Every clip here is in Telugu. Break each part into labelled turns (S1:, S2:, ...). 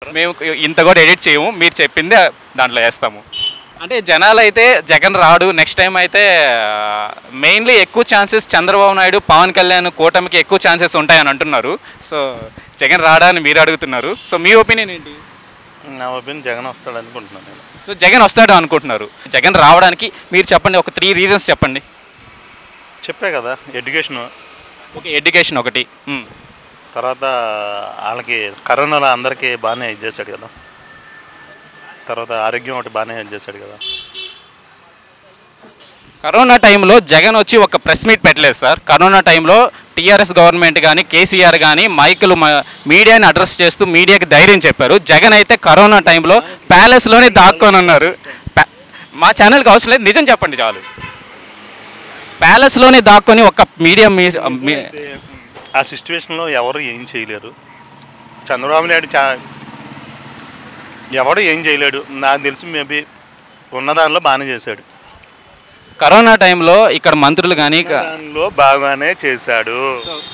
S1: అంటారు?
S2: మేము ఇంత కూడా ఎడిట్ చేయము, మీరు చెప్పింది దాంట్లో వేస్తాము. అంటే జనాలు అయితే జగన్ రాడు, నెక్స్ట్ టైం అయితే మెయిన్లీ ఎక్కువ ఛాన్సెస్ చంద్రబాబు నాయుడు, పవన్ కళ్యాణ్ కూటమికి ఎక్కువ ఛాన్సెస్ ఉంటాయని అంటున్నారు. సో జగన్ రాడా అని మీరు అడుగుతున్నారు. సో మీ ఒపీనియన్ ఏంటి?
S1: నా ఒపీనియన్ జగన్ వస్తాడు అనుకుంటున్నాను నేను.
S2: సో జగన్ వస్తాడు అనుకుంటున్నారు. జగన్ రావడానికి మీరు చెప్పండి, ఒక 3 రీజన్స్ చెప్పండి.
S1: చెప్పే కదా, ఎడ్యుకేషను,
S2: ఓకే, ఎడ్యుకేషన్ ఒకటి,
S1: తర్వాత వాళ్ళకి కరోనాలో అందరికీ బాగానే ఇది చేశాడు కదా, తర్వాత ఆరోగ్యం ఒకటి బాగానే ఇది చేశాడు కదా.
S2: కరోనా టైంలో జగన్ వచ్చి ఒక ప్రెస్ మీట్ పెట్టలేదు సార్. కరోనా టైంలో టీఆర్ఎస్ గవర్నమెంట్ కానీ కేసీఆర్ కానీ మైకులు మీడియాని అడ్రస్ చేస్తూ మీడియాకి ధైర్యం చెప్పారు. జగన్ అయితే కరోనా టైంలో ప్యాలెస్లోనే దాక్కొని ఉన్నారు. మా ఛానల్కి అవసరం లేదు, నిజం చెప్పండి చాలు. ప్యాలెస్లోనే దాక్కొని ఒక మీడియా
S1: ఆ సిచ్యువేషన్లో ఎవరు ఏం చేయలేరు. చంద్రబాబు నాయుడు ఎవడు ఏం చేయలేడు. నాకు తెలిసి మేబీ ఉన్నదానిలో బాగానే చేశాడు.
S2: కరోనా టైంలో ఇక్కడ మంత్రులు కానీ
S1: దానిలో బాగానే చేశాడు.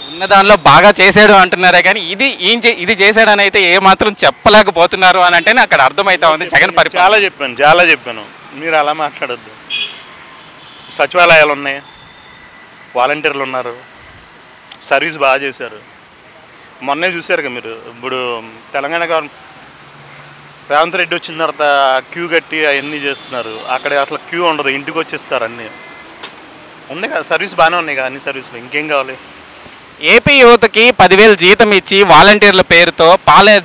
S2: ఉన్న దానిలో బాగా చేశాడు అంటున్నారే కానీ ఇది చేశాడని అయితే ఏమాత్రం చెప్పలేకపోతున్నారు అని అంటేనే అక్కడ అర్థమవుతా ఉంది జగన్ పరిపాలన.
S1: చాలా చెప్పాను, మీరు అలా మాట్లాడద్దు. సచివాలయాలు ఉన్నాయి, వాలంటీర్లు ఉన్నారు, సర్వీస్ బాగా చేశారు. మొన్నే చూశారు కదా మీరు. ఇప్పుడు తెలంగాణ గవర్నమెంట్ రేవంత్ రెడ్డి వచ్చిన తర్వాత క్యూ కట్టి అవన్నీ చేస్తున్నారు. అక్కడ అసలు క్యూ ఉండదు, ఇంటికి వచ్చేస్తారు. అన్నీ ఉంది కదా, సర్వీస్ బాగానే ఉన్నాయి కదా, అన్ని సర్వీసులు. ఇంకేం కావాలి?
S2: ఏపీ యువతకి 10,000 జీతం ఇచ్చి వాలంటీర్ల పేరుతో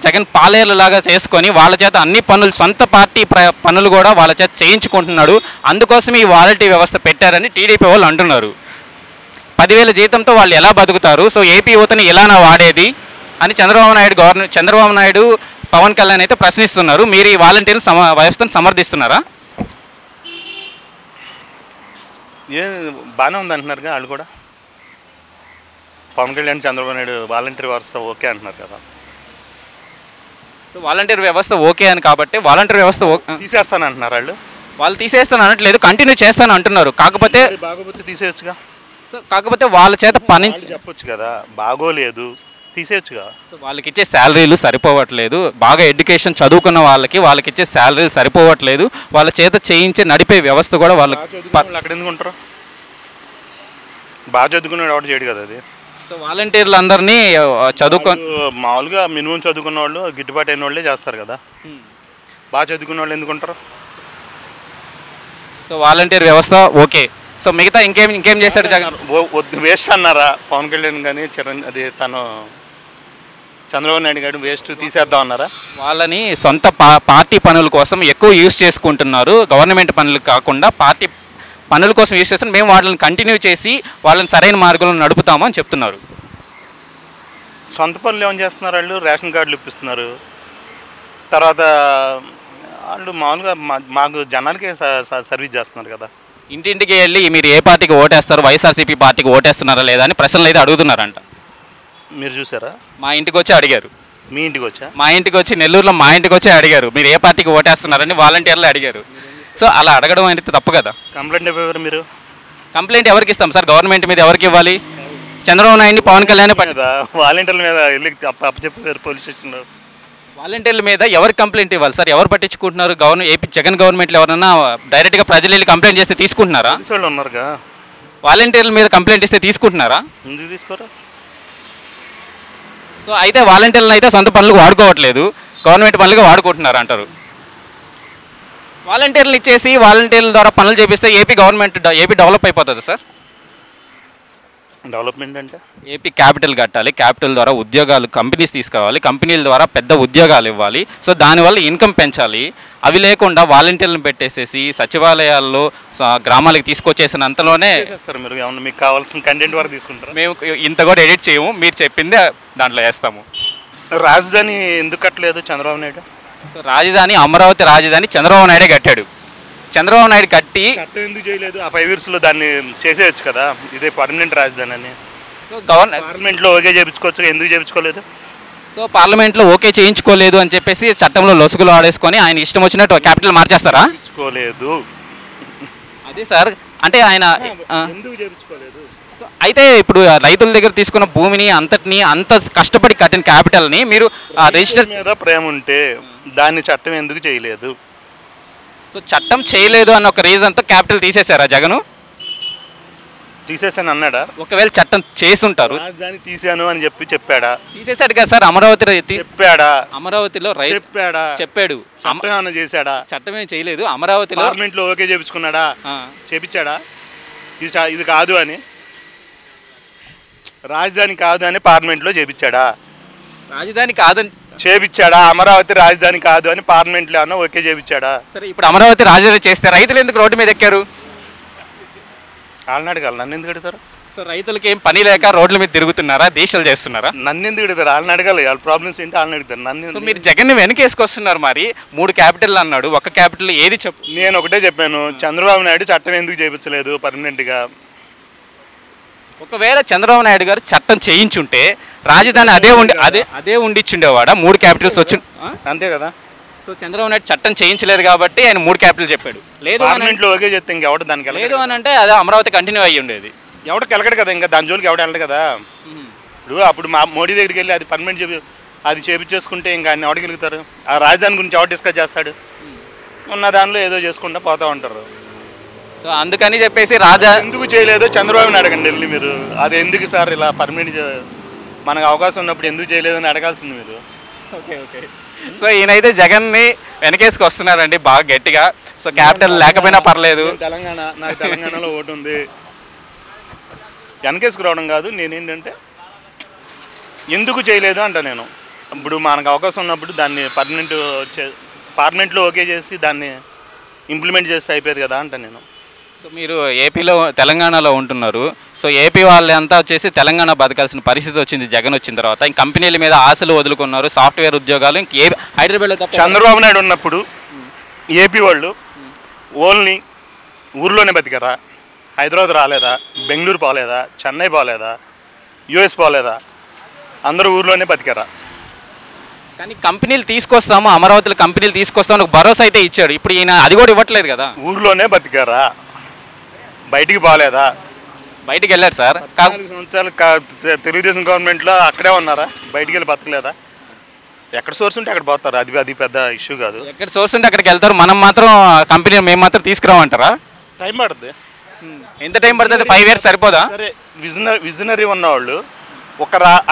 S2: జగన్ పాలేరు లాగా చేసుకొని వాళ్ళ చేత అన్ని పనులు, సొంత పార్టీ పనులు కూడా వాళ్ళ చేత చేయించుకుంటున్నాడు. అందుకోసం ఈ వాలంటీర్ వ్యవస్థ పెట్టారని టీడీపీ వాళ్ళు అంటున్నారు. 10,000 జీతంతో వాళ్ళు ఎలా బతుకుతారు? సో ఏపీ యువతని ఎలానా వాడేది అని చంద్రబాబు నాయుడు పవన్ కళ్యాణ్ అయితే ప్రశ్నిస్తున్నారు. మీరు ఈ వాలంటీర్ వ్యవస్థను సమర్థిస్తున్నారా?
S1: బాగానే ఉంది అంటున్నారుగా వాళ్ళు కూడా. పవన్ కళ్యాణ్, చంద్రబాబు నాయుడు వాలంటీర్ వ్యవస్థ ఓకే అంటున్నారు కదా.
S2: సో వాలంటీర్ వ్యవస్థ ఓకే అని కాబట్టి వాలంటీర్ వ్యవస్థ
S1: తీసేస్తాను అంటున్నారు వాళ్ళు
S2: తీసేస్తాను అనట్లేదు, కంటిన్యూ చేస్తాను అంటున్నారు. కాకపోతే
S1: తీసేయచ్చుగా.
S2: సో కాకపోతే వాళ్ళ చేత పని
S1: చెప్పొచ్చు కదా, బాగోలేదు తీసేయచ్చుగా.
S2: సో వాళ్ళకి ఇచ్చే శాలరీలు సరిపోవట్లేదు. బాగా ఎడ్యుకేషన్ చదువుకున్న వాళ్ళకి ఇచ్చే శాలరీలు సరిపోవట్లేదు. వాళ్ళ చేత చేయించే నడిపే వ్యవస్థ కూడా వాళ్ళకి
S1: అక్కడ ఎందుకు ఉంటారు? బాగా చదువుకున్నాడు ఎవరు చేయడు కదా అది.
S2: సో వాలంటీర్లు అందరినీ
S1: మామూలుగా మినిమం చదువుకున్న వాళ్ళు, గిట్టుబాటు అయిన వాళ్ళే చేస్తారు కదా. బాగా చదువుకున్న వాళ్ళు ఎందుకు ఉంటారు?
S2: సో వాలంటీర్ వ్యవస్థ ఓకే. సో మిగతా ఇంకేం చేశారు జగన్?
S1: వేస్ట్ అన్నారా పవన్ కళ్యాణ్ కానీ తను చంద్రబాబు నాయుడు గారు వేస్ట్ తీసేద్దాం అన్నారా?
S2: వాళ్ళని సొంత పార్టీ పనుల కోసం ఎక్కువ యూజ్ చేసుకుంటున్నారు. గవర్నమెంట్ పనులు కాకుండా పార్టీ పనుల కోసం యూజ్ చేస్తున్నారు. మేము వాళ్ళని కంటిన్యూ చేసి వాళ్ళని సరైన మార్గంలో నడుపుతాము అని చెప్తున్నారు.
S1: సొంత పనులు ఏమని చేస్తున్నారు వాళ్ళు? రేషన్ కార్డులు ఇప్పిస్తున్నారు. తర్వాత వాళ్ళు మామూలుగా మాకు జనాలకే సర్వీస్ చేస్తున్నారు కదా.
S2: ఇంటింటికి వెళ్ళి మీరు ఏ పార్టీకి ఓటేస్తారు, వైఎస్ఆర్సీపీ పార్టీకి ఓటేస్తున్నారా లేదా అని ప్రశ్నలు అయితే అడుగుతున్నారంట.
S1: మీరు చూసారా?
S2: మా ఇంటికి వచ్చి అడిగారు.
S1: మీ ఇంటికి వచ్చా?
S2: మా ఇంటికి వచ్చి, నెల్లూరులో మా ఇంటికి వచ్చి అడిగారు మీరు ఏ పార్టీకి ఓటేస్తున్నారని వాలంటీర్లు అడిగారు. సో అలా అడగడం అనేది తప్పు కదా.
S1: కంప్లైంట్ ఇవ్వరు మీరు?
S2: కంప్లైంట్ ఎవరికి ఇస్తాం సార్? గవర్నమెంట్ మీద ఎవరికి ఇవ్వాలి? చంద్రబాబు నాయుడిని, పవన్ కళ్యాణ్
S1: వాలంటీర్ల మీద వెళ్ళి అప్పచెప్పారు పోలీస్ స్టేషన్లో.
S2: వాలంటీర్ల మీద ఎవరు కంప్లైంట్ ఇవ్వాలి సార్? ఎవరు పట్టించుకుంటున్నారు? ఏపీ జగన్ గవర్నమెంట్లో ఎవరన్నా డైరెక్ట్గా ప్రజలు వెళ్ళి కంప్లైంట్ చేస్తే తీసుకుంటున్నారా?
S1: వాళ్ళు ఉన్నారుగా.
S2: వాలంటీర్ల మీద కంప్లైంట్ ఇస్తే తీసుకుంటున్నారా?
S1: ఎందుకు తీసుకోరా?
S2: సో అయితే వాలంటీర్లను అయితే సొంత పనులకు వాడుకోవట్లేదు, గవర్నమెంట్ పనులుగా వాడుకుంటున్నారు అంటారు. వాలంటీర్లు ఇచ్చేసి వాలంటీర్ల ద్వారా పనులు చేపిస్తే ఏపీ డెవలప్ అయిపోతుంది సార్.
S1: డెవలప్మెంట్ అంటే
S2: ఏపీ క్యాపిటల్ కట్టాలి, క్యాపిటల్ ద్వారా ఉద్యోగాలు కంపెనీస్ తీసుకురావాలి, కంపెనీల ద్వారా పెద్ద ఉద్యోగాలు ఇవ్వాలి. సో దానివల్ల ఇన్కమ్ పెంచాలి. అవి లేకుండా వాలంటీర్లను పెట్టేసేసి సచివాలయాల్లో గ్రామాలకు తీసుకొచ్చేసినంతలోనే
S1: మీరు ఏమన్నా మీకు కావాల్సిన కంటెంట్ వరకు తీసుకుంటారు.
S2: మేము ఇంత కూడా ఎడిట్ చేయము, మీరు చెప్పిందే దాంట్లో వేస్తాము.
S1: రాజధాని ఎందుకు కట్టలేదు చంద్రబాబు నాయుడు?
S2: సో రాజధాని, అమరావతి రాజధాని చంద్రబాబు నాయుడే కట్టాడు. చంద్రబాబు నాయుడు కట్టి
S1: ఎందుకు చేయలేదు? ఆ 5 yearsలో దాన్ని చేసేయచ్చు కదా, ఇదే పర్మనెంట్ రాజధాని అని.
S2: సో
S1: పార్లమెంట్లో ఓకే చేయించుకోవచ్చు, ఎందుకు చేయించుకోలేదు?
S2: సో పార్లమెంట్లో ఓకే చేయించుకోలేదు అని చెప్పేసి చట్టంలో లొసుగులు ఆడేసుకొని ఆయన ఇష్టం వచ్చినట్టు క్యాపిటల్ మార్చేస్తారా?
S1: చేయించుకోలేదు
S2: అదే సార్, అంటే ఆయన
S1: ఎందుకు చేయించుకోలేదు?
S2: అయితే ఇప్పుడు రైతుల దగ్గర తీసుకున్న భూమిని అంతటిని అంత కష్టపడి కట్టిన క్యాపిటల్ని మీరు రిజిస్టర్
S1: మీద ప్రేమ ఉంటే దాన్ని చట్టం ఎందుకు చేయలేదు?
S2: సో చట్టం చేయలేదు అన్న ఒక రీజన్తో క్యాపిటల్ తీసేశారా జగను?
S1: తీసేసాను అన్నాడా?
S2: ఒకవేళ చట్టం చేసుంటారు,
S1: రాజధాని తీసాను అని చెప్పాడా?
S2: తీసేశాడు కదా సార్.
S1: చెప్పాడా?
S2: అమరావతిలో
S1: చెప్పాడా?
S2: చెప్పాడు.
S1: చట్టం ఏమన్నా చేశాడా?
S2: చట్టం ఏం చేయలేదు. అమరావతిలో
S1: పార్లమెంట్లో ఓకే చేపించుకున్నాడా? చేపించాడా? ఇది కాదు అని, రాజధాని కాదు అని పార్లమెంట్లో చేపించాడా?
S2: రాజధాని కాదని
S1: చేపించాడా? అమరావతి రాజధాని కాదు అని పార్లమెంట్లో అన్న ఓకే చేపించాడా?
S2: సరే, ఇప్పుడు అమరావతి రాజధాని చేస్తే రైతులు ఎందుకు రోడ్డు మీద ఎక్కారు?
S1: వాళ్ళని అడగాలి, నన్ను ఎందుకు అడుగుతారు?
S2: సో రైతులకి ఏం పని లేక రోడ్ల మీద తిరుగుతున్నారా, దీక్షలు చేస్తున్నారా?
S1: నన్ను ఎందుకు అడుగుతారు? వాళ్ళని అడగాలి, వాళ్ళ ప్రాబ్లమ్స్ ఏంటి వాళ్ళని అడుగుతారు.
S2: సో మీరు జగన్ని వెనకేసుకొస్తున్నారు. మరి 3 క్యాపిటల్ అన్నాడు, ఒక క్యాపిటల్ ఏది చెప్పు?
S1: నేను ఒకటే చెప్పాను, చంద్రబాబు నాయుడు చట్టం ఎందుకు చేయించలేదు పర్మనెంట్గా?
S2: ఒకవేళ చంద్రబాబు నాయుడు గారు చట్టం చేయించుంటే రాజధాని అదే ఉండిచ్చుండేవాడా? 3 క్యాపిటల్స్ వచ్చి
S1: అంతే కదా.
S2: సో చంద్రబాబు నాయుడు చట్టం చేయించలేదు కాబట్టి ఆయన 3 క్యాపిటల్ చెప్పాడు. లేదు
S1: పార్లమెంట్లో ఓకే చెప్తే ఇంకెవడ దానికి
S2: లేదు అని అంటే అదే అమరావతి కంటిన్యూ అయ్యి ఉండేది.
S1: ఎవడికి వెళ్ళగడు కదా, ఇంకా దాని జోలికి ఎవడ వెళ్ళడు కదా. ఇప్పుడు అప్పుడు మా మోడీ దగ్గరికి వెళ్ళి అది పర్మనెంట్ అది చేపించేసుకుంటే ఇంకా ఆయన ఎవడగలుగుతారు? ఆ రాజధాని గురించి ఎవరు డిస్కస్ చేస్తాడు? ఉన్న దానిలో ఏదో చేసుకుంటూ పోతూ ఉంటారు.
S2: సో అందుకని చెప్పేసి
S1: ఎందుకు చేయలేదో చంద్రబాబుని అడగండి వెళ్ళి మీరు. అది ఎందుకు సార్ ఇలా పర్మనెంట్ మనకు అవకాశం ఉన్నప్పుడు ఎందుకు చేయలేదని అడగాల్సింది మీరు.
S2: ఓకే. సో ఈయనైతే జగన్ని వెనకేసుకు వస్తున్నారండి బాగా గట్టిగా. సో క్యాపిటల్ లేకపోయినా పర్లేదు,
S1: నాకు తెలంగాణలో ఓటు ఉంది, వెనకేసుకు రావడం కాదు. నేనేంటంటే ఎందుకు చేయలేదు అంట నేను. ఇప్పుడు మనకు అవకాశం ఉన్నప్పుడు దాన్ని పార్లమెంట్లో ఓకే చేసి దాన్ని ఇంప్లిమెంట్ చేస్తే అయిపోయేది కదా అంట నేను.
S2: సో మీరు ఏపీలో తెలంగాణలో ఉంటున్నారు. సో ఏపీ వాళ్ళంతా వచ్చేసి తెలంగాణ బతకాల్సిన పరిస్థితి వచ్చింది జగన్ వచ్చిన తర్వాత. ఇంక కంపెనీల మీద ఆశలు వదులుకున్నారు, సాఫ్ట్వేర్ ఉద్యోగాలు ఇంక హైదరాబాద్లో
S1: చంద్రబాబు నాయుడు ఉన్నప్పుడు ఏపీ వాళ్ళు ఓన్లీ ఊర్లోనే బతికారా? హైదరాబాద్ రాలేదా? బెంగళూరు పోలేదా? చెన్నై పోలేదా? యుఎస్ పోలేదా? అందరూ ఊర్లోనే బతికారా?
S2: కానీ కంపెనీలు తీసుకొస్తాము, అమరావతిలో కంపెనీలు తీసుకొస్తాము ఒక భరోసా అయితే ఇచ్చాడు. ఇప్పుడు ఈయన అది కూడా ఇవ్వట్లేదు కదా.
S1: ఊర్లోనే బతికారా? బయటికి పోలేదా?
S2: బయటికి వెళ్ళారు సార్.
S1: 4 సంవత్సరాలు తెలుగుదేశం గవర్నమెంట్లో అక్కడే ఉన్నారా? బయటికి వెళ్ళి బతకలేదా? ఎక్కడ సోర్స్ ఉంటే అక్కడ పోతారు. అది పెద్ద ఇష్యూ కాదు.
S2: ఎక్కడ సోర్స్ ఉంటే అక్కడికి వెళ్తారు. మనం మాత్రం మేము మాత్రం తీసుకురామంటారా?
S1: టైం పడుతుంది.
S2: ఎంత టైం పడుతుంది? 5 years సరిపోదా?
S1: సరే, విజనరీ ఉన్నవాళ్ళు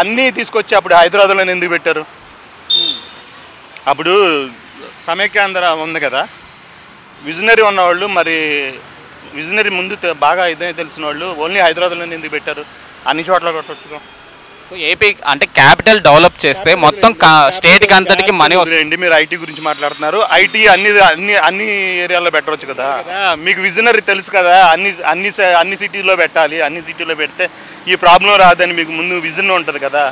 S1: అన్నీ తీసుకొచ్చి అప్పుడు హైదరాబాద్లో ఎందుకు పెట్టారు? అప్పుడు సమైక్యాంధ్ర ఉంది కదా. విజనరీ ఉన్నవాళ్ళు, మరి విజనరీ ముందు బాగా ఇదే తెలిసిన వాళ్ళు ఓన్లీ హైదరాబాద్లో ఎందుకు పెట్టారు? అన్ని చోట్ల కొట్టవచ్చు.
S2: సో ఏపీ అంటే క్యాపిటల్ డెవలప్ చేస్తే మొత్తం స్టేట్కి అంతటికి మనీ
S1: వస్తుంది. మీరు ఐటీ గురించి మాట్లాడుతున్నారు. ఐటీ అన్ని ఏరియాల్లో పెట్టవచ్చు కదా. మీకు విజనరీ తెలుసు కదా, అన్ని సిటీలో పెట్టాలి. అన్ని సిటీలో పెడితే ఈ ప్రాబ్లం రాదని మీకు ముందు విజన్ ఉంటుంది కదా.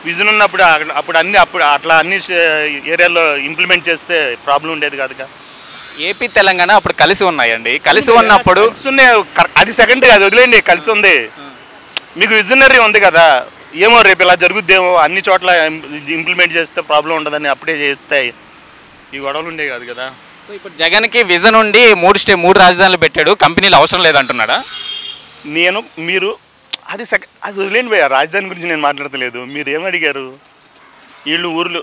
S1: విజన్ ఉన్నప్పుడు అప్పుడు అట్లా అన్ని ఏరియాల్లో ఇంప్లిమెంట్ చేస్తే ప్రాబ్లం ఉండేది కాదుగా.
S2: ఏపీ తెలంగాణ అప్పుడు కలిసి ఉన్నాయండి. కలిసి ఉన్నప్పుడు
S1: అది సెకండరీ, అది వదిలేండి. కలిసి ఉంది, మీకు విజనరీ ఉంది కదా. ఏమో రేపు ఇలా జరుగుద్దేమో, అన్ని చోట్ల ఇంప్లిమెంట్ చేస్తే ప్రాబ్లం ఉండదని అప్పుడే చేస్తాయి. ఈ గొడవలు ఉండేవి కాదు కదా.
S2: సో ఇప్పుడు జగన్కి విజన్ ఉండి 3 రాజధానులు పెట్టాడు, కంపెనీలు అవసరం లేదంటున్నాడా?
S1: మీరు అది వదిలేండి భయ్యా. రాజధాని గురించి నేను మాట్లాడతలేదు. మీరు ఏమడిగారు? వీళ్ళు ఊర్లు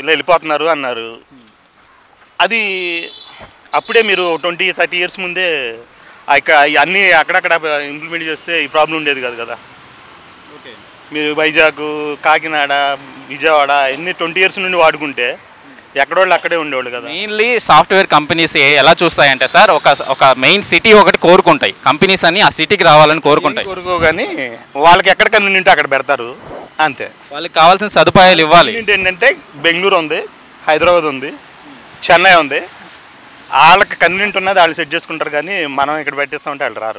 S1: ఇలా వెళ్ళిపోతున్నారు అన్నారు. అది అప్పుడే మీరు 20-30 years ముందే అన్నీ అక్కడక్కడ ఇంప్లిమెంట్ చేస్తే ఈ ప్రాబ్లం ఉండేది కాదు కదా. మీరు వైజాగ్, కాకినాడ, విజయవాడ అన్ని 20 years నుండి వాడుకుంటే ఎక్కడోళ్ళు అక్కడే ఉండేవాళ్ళు కదా.
S2: మెయిన్లీ సాఫ్ట్వేర్ కంపెనీస్ ఎలా చూస్తాయంటే సార్, ఒక మెయిన్ సిటీ ఒకటి కోరుకుంటాయి. కంపెనీస్ అన్ని ఆ సిటీకి రావాలని
S1: కోరుకోగాని వాళ్ళకి ఎక్కడ కన్వీనియంట్ ఉంటే అక్కడ పెడతారు అంతే.
S2: వాళ్ళకి కావాల్సిన సదుపాయాలు ఇవ్వాలి.
S1: ఏంటంటే బెంగళూరు ఉంది, హైదరాబాద్ ఉంది, చెన్నై ఉంది. వాళ్ళకి కన్వీనియంట్ ఉన్నది వాళ్ళు సెట్ చేసుకుంటారు. కానీ మనం ఇక్కడ పెట్టేస్తామంటే వాళ్ళు రారు.